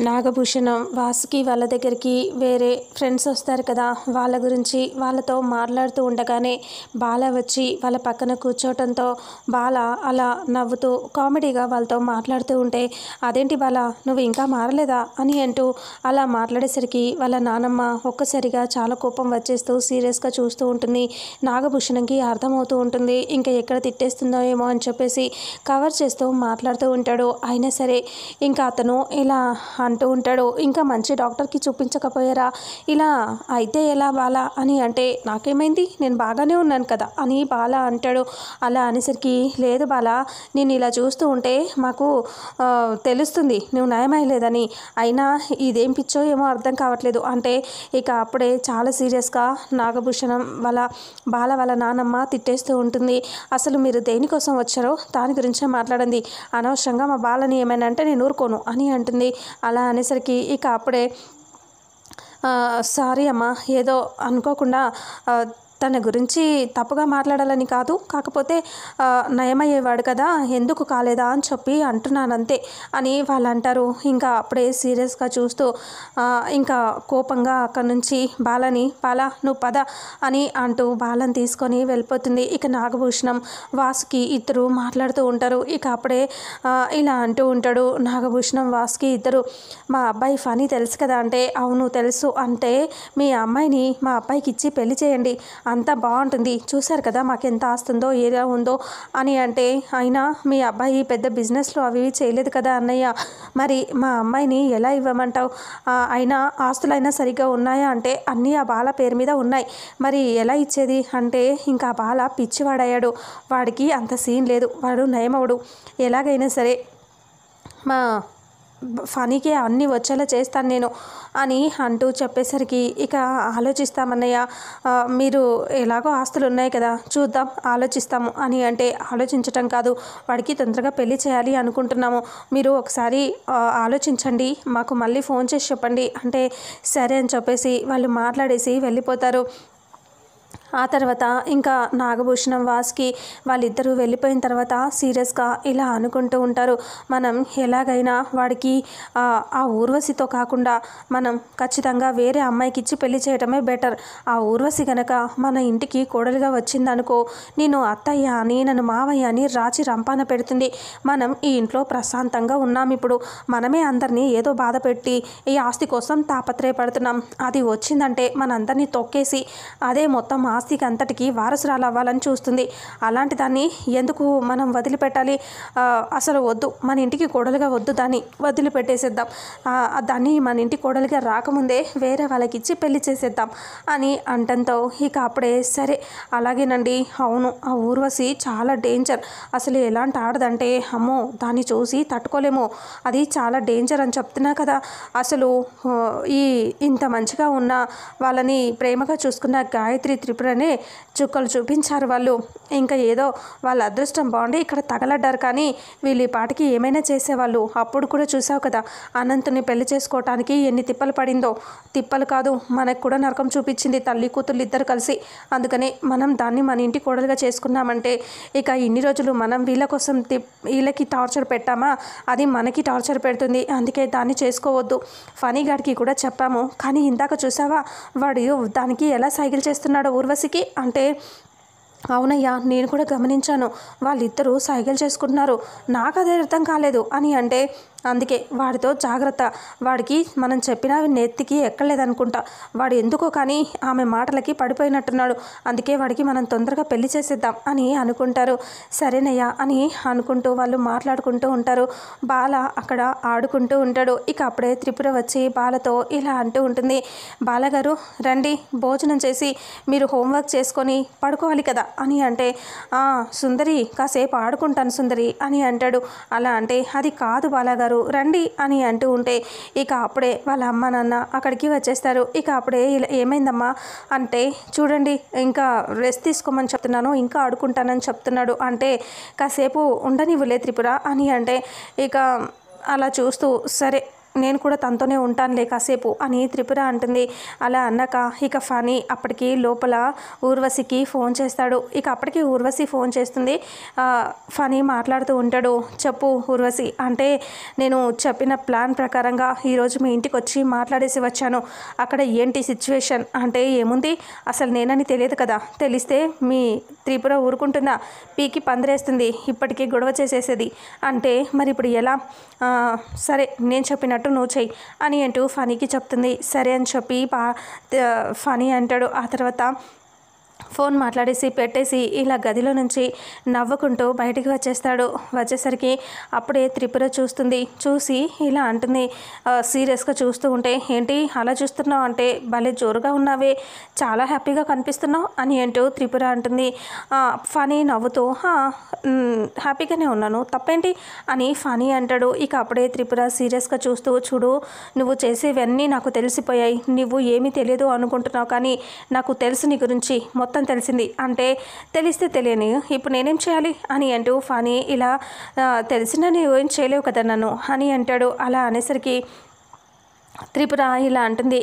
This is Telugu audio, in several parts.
నాగభూషణం వాసుకి వాళ్ళ దగ్గరికి వేరే ఫ్రెండ్స్ వస్తారు కదా, వాళ్ళ గురించి వాళ్ళతో మాట్లాడుతూ ఉండగానే బాల వచ్చి వాళ్ళ పక్కన కూర్చోవటంతో బాల అలా నవ్వుతూ కామెడీగా వాళ్ళతో మాట్లాడుతూ ఉంటే, అదేంటి బాల నువ్వు ఇంకా మారలేదా అని అంటూ అలా మాట్లాడేసరికి వాళ్ళ నానమ్మ ఒక్కసారిగా చాలా కోపం వచ్చేస్తూ సీరియస్గా చూస్తూ ఉంటుంది. నాగభూషణంకి అర్థమవుతూ ఉంటుంది ఇంకా ఎక్కడ తిట్టేస్తుందో ఏమో అని చెప్పేసి కవర్ చేస్తూ మాట్లాడుతూ ఉంటాడు. అయినా సరే ఇంకా అతను ఇలా అంటూ ఉంటాడు, ఇంకా మంచి డాక్టర్కి చూపించకపోయారా, ఇలా అయితే ఎలా బాల అని అంటే, నాకేమైంది నేను బాగానే ఉన్నాను కదా అని బాల అంటాడు. అలా అనేసరికి లేదు బాల, నేను ఇలా చూస్తూ ఉంటే మాకు తెలుస్తుంది నువ్వు నయమయ్యలేదని, అయినా ఇదేం పిచ్చో ఏమో అర్థం కావట్లేదు అంటే ఇక అప్పుడే చాలా సీరియస్గా నాగభూషణం బాల వాళ్ళ నానమ్మ తిట్టేస్తూ ఉంటుంది. అసలు మీరు దేనికోసం వచ్చారో దాని గురించే మాట్లాడండి, అనవసరంగా మా బాలని ఏమైనా అంటే నేను ఊరుకోను అని అంటుంది. అలా అనేసరికి ఇక అప్పుడే సారీ అమ్మా, ఏదో అనుకోకుండా తన గురించి తప్పుగా మాట్లాడాలని కాదు, కాకపోతే నయమయ్యేవాడు కదా ఎందుకు కాలేదా అని చెప్పి అంటున్నానంతే అని వాళ్ళు అంటారు. ఇంకా అప్పుడే సీరియస్గా చూస్తూ ఇంకా కోపంగా అక్కడి నుంచి బాల నువ్వు పద అని అంటూ బాలను తీసుకొని వెళ్ళిపోతుంది. ఇక నాగభూషణం వాసుకి ఇద్దరు మాట్లాడుతూ ఉంటారు. ఇక అప్పుడే ఇలా అంటూ ఉంటాడు నాగభూషణం వాసుకి ఇద్దరు, మా అబ్బాయి ఫనీ తెలుసు కదా అంటే, అవును తెలుసు, అంటే మీ అమ్మాయిని మా అబ్బాయికి ఇచ్చి పెళ్లి చేయండి, అంతా బాగుంటుంది, చూశారు కదా మాకెంత ఆస్తుందో ఏరియా ఉందో అని అంటే, అయినా మీ అబ్బాయి పెద్ద బిజినెస్లో అవి చేయలేదు కదా అన్నయ్య, మరి మా అమ్మాయిని ఎలా ఇవ్వమంటావు, అయినా ఆస్తులైనా సరిగ్గా ఉన్నాయా అంటే అన్నీ ఆ బాల పేరు మీద ఉన్నాయి, మరి ఎలా ఇచ్చేది అంటే, ఇంకా ఆ బాల పిచ్చివాడయ్యాడు, వాడికి అంత సీన్ లేదు, వాడు నయమవుడు, ఎలాగైనా సరే మా ఫనీకి అన్నీ వచ్చేలా చేస్తాను నేను అని అంటూ చెప్పేసరికి, ఇక ఆలోచిస్తామన్నయ్య, మీరు ఎలాగో ఆస్తులు ఉన్నాయి కదా చూద్దాం ఆలోచిస్తాము అని అంటే, ఆలోచించటం కాదు వాడికి తొందరగా పెళ్లి చేయాలి అనుకుంటున్నాము, మీరు ఒకసారి ఆలోచించండి మాకు మళ్ళీ ఫోన్ చేసి చెప్పండి అంటే, సరే అని చెప్పేసి వాళ్ళు మాట్లాడేసి వెళ్ళిపోతారు. ఆ తర్వాత ఇంకా నాగభూషణం వాసుకి వాళ్ళిద్దరూ వెళ్ళిపోయిన తర్వాత సీరియస్గా ఇలా అనుకుంటూ ఉంటారు, మనం ఎలాగైనా వాడికి ఆ ఊర్వశితో కాకుండా మనం ఖచ్చితంగా వేరే అమ్మాయికి ఇచ్చి పెళ్లి చేయడమే బెటర్, ఆ ఊర్వశి గనక మన ఇంటికి కోడలుగా వచ్చిందనుకో, నేను అత్తయ్య అని నన్ను మావయ్య అని రాచి రంపాన పెడుతుంది, మనం ఈ ఇంట్లో ప్రశాంతంగా ఉన్నాం, ఇప్పుడు మనమే అందరినీ ఏదో బాధ పెట్టి ఈ ఆస్తి కోసం తాపత్రయపడుతున్నాం, అది వచ్చిందంటే మనందరినీ తొక్కేసి అదే మొత్తం ఆస్తికి అంతటికి వారసురాలు అవ్వాలని చూస్తుంది, అలాంటి దాన్ని ఎందుకు మనం వదిలిపెట్టాలి, అసలు వద్దు, మన ఇంటికి కోడలుగా వద్దు, దాన్ని వదిలిపెట్టేసేద్దాం, దాన్ని మన ఇంటి కోడలుగా రాకముందే వేరే వాళ్ళకి ఇచ్చి పెళ్లి చేసేద్దాం అని అంటంతో ఇక అప్పుడే సరే అలాగేనండి, అవును ఆ ఊర్వశి చాలా డేంజర్, అసలు ఎలాంటి ఆడదంటే అమ్మో దాన్ని చూసి తట్టుకోలేము, అది చాలా డేంజర్ అని చెప్తున్నా కదా, అసలు ఇంత మంచిగా ఉన్న వాళ్ళని ప్రేమగా చూసుకున్న గాయత్రి త్రిపురనే చుక్కలు చూపించారు వాళ్ళు, ఇంకా ఏదో వాళ్ళ అదృష్టం బాగుండి ఇక్కడ తగలడ్డారు, కానీ వీళ్ళు ఈ పాటికి ఏమైనా చేసేవాళ్ళు, అప్పుడు కూడా చూసావు కదా అనంతుని పెళ్లి చేసుకోవటానికి ఎన్ని తిప్పలు పడిందో, తిప్పలు కాదు మనకు కూడా నరకం చూపించింది తల్లి కూతుళ్ళు ఇద్దరు కలిసి, అందుకనే మనం దాన్ని మన ఇంటి కోడలుగా చేసుకున్నామంటే ఇక ఇన్ని రోజులు మనం వీళ్ళ కోసం వీళ్ళకి టార్చర్ పెట్టామా, అది మనకి టార్చర్ పెడుతుంది, అందుకే దాన్ని చేసుకోవద్దు, ఫనీ గాడికి కూడా చెప్పాము, కానీ ఇందాక చూసావా వాడు దానికి ఎలా సైకిల్ చేస్తున్నాడో ఊర్వశికి అంటే, అవునయ్యా నేను కూడా గమనించాను, వాళ్ళిద్దరూ సైకిల్ చేసుకుంటున్నారు, నాకు అదే అర్థం కాలేదు అని అంటే, అందుకే వాడితో జాగ్రత్త, వాడికి మనం చెప్పినవి నెత్తికి ఎక్కలేదనుకుంటా, వాడు ఎందుకో కానీ ఆమె మాటలకి పడిపోయినట్టున్నాడు, అందుకే వాడికి మనం తొందరగా పెళ్లి చేసేద్దాం అని అనుకుంటారు. సరేనయ్యా అని అనుకుంటూ వాళ్ళు మాట్లాడుకుంటూ ఉంటారు. బాల అక్కడ ఆడుకుంటూ ఉంటాడు. ఇక అప్పుడే త్రిపుర వచ్చి బాలతో ఇలా అంటూ ఉంటుంది, బాలగారు రండి భోజనం చేసి మీరు హోంవర్క్ చేసుకొని పడుకోవాలి కదా అని అంటే, సుందరి కాసేపు ఆడుకుంటాను సుందరి అని అంటాడు. అలా అంటే, అది కాదు బాలగారు రండి అని అంటూ ఉంటే ఇక అప్పుడే వాళ్ళ అమ్మ నాన్న అక్కడికి వచ్చేస్తారు. ఇక అప్పుడే ఏమైందమ్మా అంటే, చూడండి ఇంకా రెస్ట్ తీసుకోమని చెప్తున్నాను, ఇంకా ఆడుకుంటానని చెప్తున్నాడు అంటే, కాసేపు ఉండనివ్వులే త్రిపుర అని అంటే, ఇక అలా చూస్తూ సరే నేను కూడా తనతోనే ఉంటానులే కాసేపు అని త్రిపుర అంటుంది. అలా అన్నాక ఇక ఫనీ అప్పటికి లోపల ఊర్వశికి ఫోన్ చేస్తాడు. ఇక అప్పటికి ఊర్వశి ఫోన్ చేస్తుంది. ఫనీ మాట్లాడుతూ ఉంటాడు. చెప్పు ఊర్వశి, అంటే నేను చెప్పిన ప్లాన్ ప్రకారంగా ఈరోజు మీ ఇంటికి వచ్చి మాట్లాడేసి వచ్చాను. అక్కడ ఏంటి సిచ్యువేషన్ అంటే ఏముంది, అసలు నేనని తెలియదు కదా, తెలిస్తే మీ త్రిపుర ఊరుకుంటున్నా, పీకి పందిరేస్తుంది, ఇప్పటికీ గొడవ చేసేసేది. అంటే మరి ఇప్పుడు ఎలా? సరే నేను చెప్పినట్టు నువ్వు చెయ్యి అని అంటూ ఫనీకి చెప్తుంది. సరే అని చెప్పి ఫనీ అంటాడు. ఆ తర్వాత ఫోన్ మాట్లాడేసి పెట్టేసి ఇలా గదిలో నుంచి నవ్వుకుంటూ బయటికి వచ్చేస్తాడు. వచ్చేసరికి అప్పుడే త్రిపుర చూస్తుంది. చూసి ఇలా అంటుంది సీరియస్గా చూస్తూ ఉంటే, ఏంటి అలా చూస్తున్నావు అంటే భలే జోరుగా ఉన్నావే, చాలా హ్యాపీగా కనిపిస్తున్నావు అని అంటూ త్రిపుర అంటుంది. ఫనీ నవ్వుతూ హ్యాపీగానే ఉన్నాను, తప్పేంటి అని ఫనీ అంటాడు. ఇక అప్పుడే త్రిపుర సీరియస్గా చూస్తూ, చూడు నువ్వు చేసేవన్నీ నాకు తెలిసిపోయాయి, నువ్వు ఏమీ తెలియదు అనుకుంటున్నావు, కానీ నాకు తెలుసు నీ గురించి మొత్తం తెలిసింది. అంటే తెలిస్తే తెలియని ఇప్పుడు నేనేం చేయాలి అని అంటూ ఫనీ ఇలా తెలిసిన నువ్వు ఏం చేయలేవు కదా నన్ను అని అంటాడు. అలా అనేసరికి త్రిపుర ఇలా అంటుంది,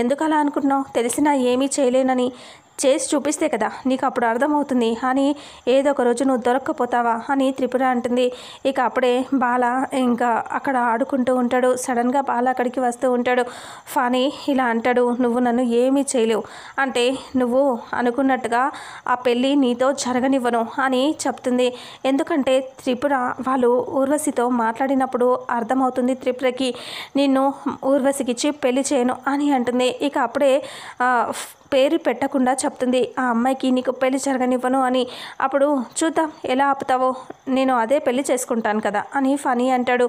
ఎందుకు అలా అనుకుంటున్నావు, తెలిసినా ఏమీ చేయలేనని, చేసి చూపిస్తే కదా నీకు అప్పుడు అర్థమవుతుంది అని, ఏదో ఒక రోజు నువ్వు దొరక్కపోతావా అని త్రిపుర అంటుంది. ఇక అప్పుడే బాల ఇంకా అక్కడ ఆడుకుంటూ ఉంటాడు. సడన్గా బాల అక్కడికి వస్తూ ఉంటాడు. ఫనీ ఇలా అంటాడు, నువ్వు నన్ను ఏమీ చేయలేవు, అంటే నువ్వు అనుకున్నట్టుగా ఆ పెళ్ళి నీతో జరగనివ్వను అని చెప్తుంది. ఎందుకంటే త్రిపుర వాళ్ళు ఊర్వశితో మాట్లాడినప్పుడు అర్థమవుతుంది త్రిపురకి, నిన్ను ఊర్వశికిచ్చి పెళ్లి చేయను అని అంటుంది. ఇక అప్పుడే పేరు పెట్టకుండా చెప్తుంది, ఆ అమ్మాయికి నీకు పెళ్లి జరగనివ్వను అని. అప్పుడు చూద్దాం ఎలా ఆపుతావో, నేను అదే పెళ్లి చేసుకుంటాను కదా అని ఫనీ అంటాడు.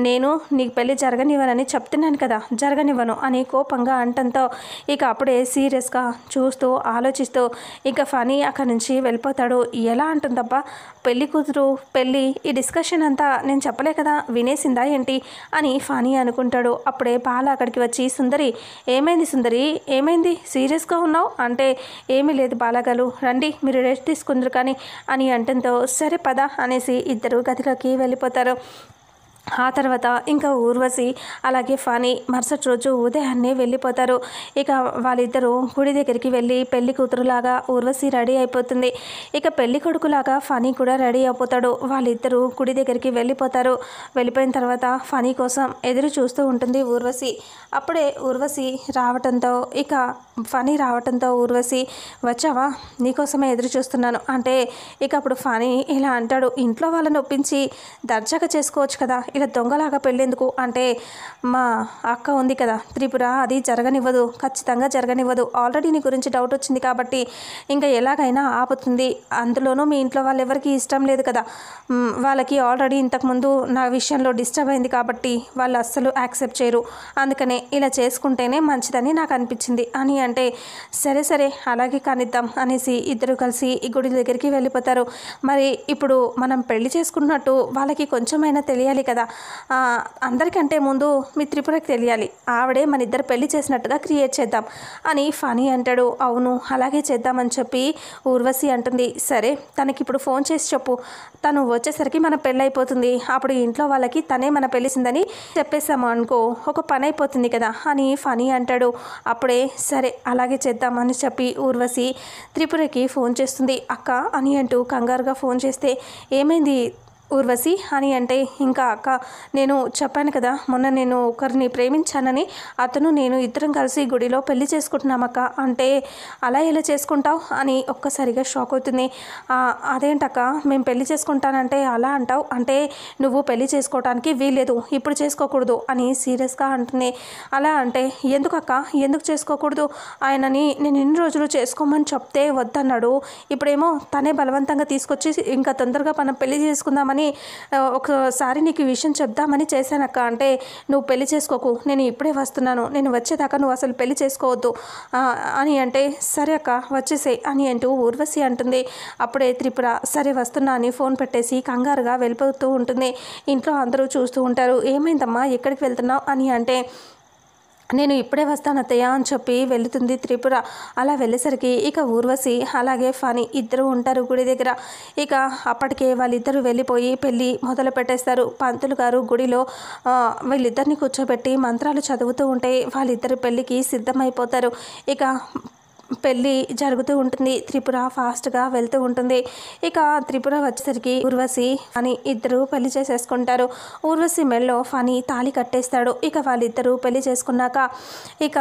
నేను నీకు పెళ్లి జరగనివ్వనని చెప్తున్నాను కదా, జరగనివ్వను అని కోపంగా అంటంతో ఇక అప్పుడే సీరియస్గా చూస్తూ ఆలోచిస్తూ ఇక ఫనీ అక్కడి నుంచి వెళ్ళిపోతాడు. ఎలా అంటుందబ్బా పెళ్లి కూతురు పెళ్ళి, ఈ డిస్కషన్ అంతా నేను చెప్పలే కదా, వినేసిందా ఏంటి అని ఫనీ అనుకుంటాడు. అప్పుడే బాల అక్కడికి వచ్చి, సుందరి ఏమైంది, సుందరి ఏమైంది, సీరియస్గా ఉన్నావు అంటే ఏమీ లేదు బాలగారు, రండి మీరు రెస్ట్ తీసుకుందరు కానీ అని అంటంతో సరే పద అనేసి ఇద్దరు గదిలోకి వెళ్ళిపోతారు. ఆ తర్వాత ఇంకా ఊర్వశి అలాగే ఫనీ మరుసటి రోజు ఉదయాన్నే వెళ్ళిపోతారు. ఇక వాళ్ళిద్దరూ గుడి దగ్గరికి వెళ్ళి పెళ్లి కూతురులాగా ఊర్వశి రెడీ అయిపోతుంది. ఇక పెళ్లి కొడుకులాగా ఫనీ కూడా రెడీ అయిపోతాడు. వాళ్ళిద్దరూ గుడి దగ్గరికి వెళ్ళిపోతారు. వెళ్ళిపోయిన తర్వాత ఫనీ కోసం ఎదురు చూస్తూ ఉంటుంది ఊర్వశి. అప్పుడే ఊర్వశి రావటంతో ఇక ఫనీ రావటంతో ఊర్వశి, వచ్చావా, నీకోసమే ఎదురు చూస్తున్నాను అంటే ఇక అప్పుడు ఫనీ ఇలా అంటాడు, ఇంట్లో వాళ్ళని ఒప్పించి దర్జాగా చేసుకోవచ్చు కదా, ఇలా దొంగలాగా పెళ్ళేందుకు అంటే మా అక్క ఉంది కదా త్రిపుర, అది జరగనివ్వదు, ఖచ్చితంగా జరగనివ్వదు. ఆల్రెడీ నీ గురించి డౌట్ వచ్చింది కాబట్టి ఇంకా ఎలాగైనా ఆపుతుంది. అందులోనూ మీ ఇంట్లో వాళ్ళు ఎవరికి ఇష్టం లేదు కదా, వాళ్ళకి ఆల్రెడీ ఇంతకుముందు నా విషయంలో డిస్టర్బ్ అయింది కాబట్టి వాళ్ళు అస్సలు యాక్సెప్ట్ చేయరు, అందుకనే ఇలా చేసుకుంటేనే మంచిదని నాకు అనిపించింది అని అంటే సరే సరే అలాగే కానిద్దాం అనేసి ఇద్దరు కలిసి ఈ గుడి దగ్గరికి వెళ్ళిపోతారు. మరి ఇప్పుడు మనం పెళ్లి చేసుకున్నట్టు వాళ్ళకి కొంచెమైనా తెలియాలి కదా, అందరికంటే ముందు మీ త్రిపురకి తెలియాలి, ఆవిడే మన ఇద్దరు పెళ్లి చేసినట్టుగా క్రియేట్ చేద్దాం అని ఫనీ అంటాడు. అవును అలాగే చేద్దామని చెప్పి ఊర్వశి అంటుంది. సరే తనకి ఇప్పుడు ఫోన్ చేసి చెప్పు, తను వచ్చేసరికి మన పెళ్ళి అయిపోతుంది, అప్పుడు ఇంట్లో వాళ్ళకి తనే మన పెళ్ళిసిందని చెప్పేసాము అనుకో, ఒక పని అయిపోతుంది కదా అని ఫనీ అంటాడు. అప్పుడే సరే అలాగే చేద్దామని చెప్పి ఊర్వశి త్రిపురకి ఫోన్ చేస్తుంది. అక్క అని అంటూ కంగారుగా ఫోన్ చేస్తే, ఏమైంది ఊర్వశి అని అంటే, ఇంకా అక్క నేను చెప్పాను కదా మొన్న నేను ఒకరిని ప్రేమించానని, అతను నేను ఇద్దరం కలిసి గుడిలో పెళ్లి చేసుకుంటున్నామక్క అంటే అలా ఎలా చేసుకుంటావు అని ఒక్కసారిగా షాక్ అవుతుంది. అదేంటక్క మేము పెళ్లి చేసుకుంటానంటే అలా అంటావు, అంటే నువ్వు పెళ్లి చేసుకోవటానికి వీల్లేదు, ఇప్పుడు చేసుకోకూడదు అని సీరియస్గా అంటుంది. అలా అంటే ఎందుకక్క, ఎందుకు చేసుకోకూడదు, ఆయనని నేను ఎన్ని రోజులు చేసుకోమని చెప్తే వద్దన్నాడు, ఇప్పుడేమో తనే బలవంతంగా తీసుకొచ్చి ఇంకా తొందరగా మనం పెళ్లి చేసుకుందామని ఒకసారి నీకు విషయం చెప్దామని చేశానక్క అంటే నువ్వు పెళ్లి చేసుకోకు, నేను ఇప్పుడే వస్తున్నాను, నేను వచ్చేదాకా నువ్వు అసలు పెళ్లి చేసుకోవద్దు అని అంటే సరే అక్క వచ్చేసే అని అంటూ ఊర్వశి అంటుంది. అప్పుడే త్రిపుర సరే వస్తున్నా అని ఫోన్ పెట్టేసి కంగారుగా వెళ్ళిపోతూ ఉంటుంది. ఇంట్లో అందరూ చూస్తూ ఉంటారు. ఏమైందమ్మా ఎక్కడికి వెళ్తున్నావు అని అంటే నేను ఇప్పుడే వస్తాను అత్తయ్య అని చెప్పి వెళుతుంది త్రిపుర. అలా వెళ్ళేసరికి ఇక ఊర్వశి అలాగే ఫణి ఇద్దరు ఉంటారు గుడి దగ్గర. ఇక అప్పటికే వాళ్ళిద్దరూ వెళ్ళిపోయి పెళ్ళి మొదలు పెట్టేస్తారు. పంతులు గారు గుడిలో వీళ్ళిద్దరిని కూర్చోబెట్టి మంత్రాలు చదువుతూ ఉంటే వాళ్ళిద్దరు పెళ్ళికి సిద్ధమైపోతారు. ఇక పెళ్ళి జరుగుతూ ఉంటుంది. త్రిపుర ఫాస్ట్గా వెళ్తూ ఉంటుంది. ఇక త్రిపుర వచ్చేసరికి ఊర్వశి అని ఇద్దరు పెళ్లి చేసేసుకుంటారు. ఊర్వశి మెళ్ళో ఫణి తాళి కట్టేస్తాడు. ఇక వాళ్ళిద్దరూ పెళ్లి చేసుకున్నాక ఇక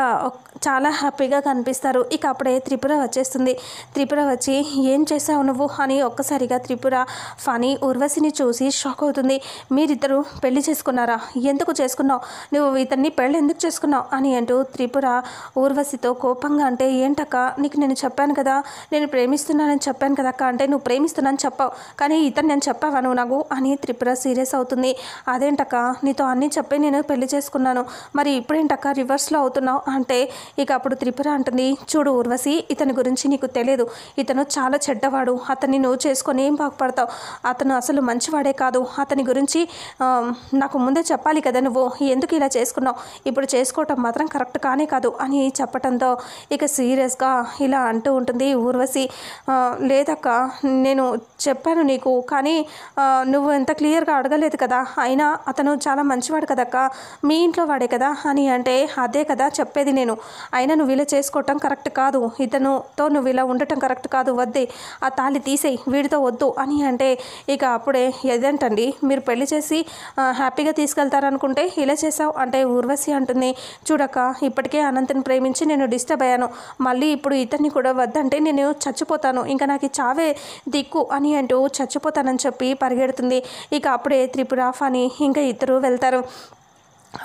చాలా హ్యాపీగా కనిపిస్తారు. ఇక అప్పుడే త్రిపుర వచ్చేస్తుంది. త్రిపుర వచ్చి ఏం చేసావు నువ్వు అని ఒక్కసారిగా త్రిపుర ఫణి ఊర్వశిని చూసి షాక్ అవుతుంది. మీరిద్దరూ పెళ్లి చేసుకున్నారా? ఎందుకు చేసుకున్నావు? నువ్వు ఇతన్ని పెళ్ళి ఎందుకు చేసుకున్నావు అని అంటూ త్రిపుర ఊర్వశితో కోపంగా అంటే ఏంటక్క నీకు నేను చెప్పాను కదా, నేను ప్రేమిస్తున్నానని చెప్పాను కదక్క అంటే నువ్వు ప్రేమిస్తున్నాను చెప్పావు కానీ ఇతను నేను చెప్పావా నువ్వు నాకు అని త్రిపుర సీరియస్ అవుతుంది. అదేంటక్క నీతో అన్నీ చెప్పి నేను పెళ్లి చేసుకున్నాను, మరి ఇప్పుడేంటక్క రివర్స్లో అవుతున్నావు అంటే ఇక అప్పుడు త్రిపుర అంటుంది, చూడు ఊర్వశి ఇతని గురించి నీకు తెలియదు, ఇతను చాలా చెడ్డవాడు, అతన్ని నువ్వు చేసుకొని ఏం బాగుపడతావు, అతను అసలు మంచివాడే కాదు, అతని గురించి నాకు ముందే చెప్పాలి కదా, నువ్వు ఎందుకు ఇలా చేసుకున్నావు, ఇప్పుడు చేసుకోవటం మాత్రం కరెక్ట్ కానే కాదు అని చెప్పటంతో ఇక సీరియస్గా ఇలా అంటూ ఉంటుంది ఊర్వశి. లేదక్క నేను చెప్పాను నీకు కానీ నువ్వు ఎంత క్లియర్గా అడగలేదు కదా, అయినా అతను చాలా మంచివాడు కదక్క, మీ ఇంట్లో వాడే కదా అని అంటే అదే కదా చెప్పేది నేను, అయినా నువ్వు ఇలా చేసుకోవటం కరెక్ట్ కాదు, ఇతనుతో నువ్వు ఇలా ఉండటం కరెక్ట్ కాదు, వద్దే ఆ తాళి తీసేయి వీడితో వద్దు అని అంటే ఇక అప్పుడే ఏదేంటండి మీరు పెళ్లి చేసి హ్యాపీగా తీసుకెళ్తారనుకుంటే ఇలా చేసావు అంటే ఊర్వశి అంటుంది, చూడక్క ఇప్పటికే అనంతని ప్రేమించి నేను డిస్టర్బ్ అయ్యాను, మళ్ళీ ఇప్పుడు ఇతన్ని కూడా వద్దంటే నేను చచ్చిపోతాను, ఇంకా నాకు చావే దిక్కు అని అంటూ చచ్చిపోతానని చెప్పి పరిగెడుతుంది. ఇక అప్పుడే త్రిపుర ఫణి ఇంకా ఇద్దరు వెళ్తారు.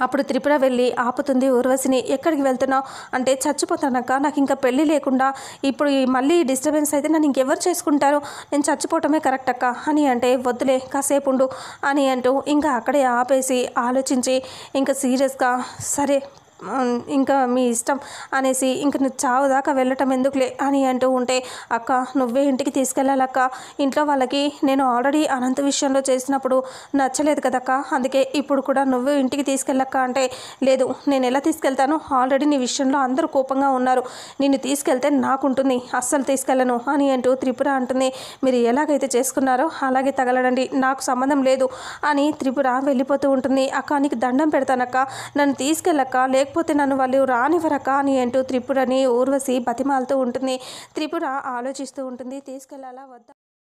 అప్పుడు త్రిపుర వెళ్ళి ఆపుతుంది ఊర్వశిని. ఎక్కడికి వెళ్తున్నావు అంటే చచ్చిపోతానక్క, నాకు ఇంకా పెళ్ళి లేకుండా ఇప్పుడు మళ్ళీ డిస్టర్బెన్స్ అయితే నన్ను ఇంకెవరు చేసుకుంటారు, నేను చచ్చిపోవటమే కరెక్ట్ అక్క అని అంటే వద్దులే కాసేపు ఉండు అని అంటూ ఇంకా అక్కడే ఆపేసి ఆలోచించి ఇంకా సీరియస్గా సరే ఇంకా మీ ఇష్టం అనేసి ఇంక నువ్వు చావు దాకా వెళ్ళటం ఎందుకులే అని అంటూ ఉంటే అక్క నువ్వే ఇంటికి తీసుకెళ్ళాలక్క, ఇంట్లో వాళ్ళకి నేను ఆల్రెడీ అనంత విషయంలో చేసినప్పుడు నచ్చలేదు కదక్క, అందుకే ఇప్పుడు కూడా నువ్వు ఇంటికి తీసుకెళ్ళక్క అంటే లేదు నేను ఎలా తీసుకెళ్తాను, ఆల్రెడీ నీ విషయంలో అందరూ కోపంగా ఉన్నారు, నిన్ను తీసుకెళ్తే నాకుంటుంది, అస్సలు తీసుకెళ్ళను అని అంటూ త్రిపుర అంటుంది. మీరు ఎలాగైతే చేసుకున్నారో అలాగే తగలడండి, నాకు సంబంధం లేదు అని త్రిపుర వెళ్ళిపోతూ ఉంటుంది. అక్క నీకు దండం పెడతానక్క, నన్ను తీసుకెళ్ళక్క, లేకపోతే నన్ను వాళ్ళు రానివ్వరక్క అని అంటూ త్రిపురని ఊర్వశి బతిమాలుతూ ఉంటుంది. త్రిపుర ఆలోచిస్తూ ఉంటుంది తీసుకెళ్లాలా వద్దా.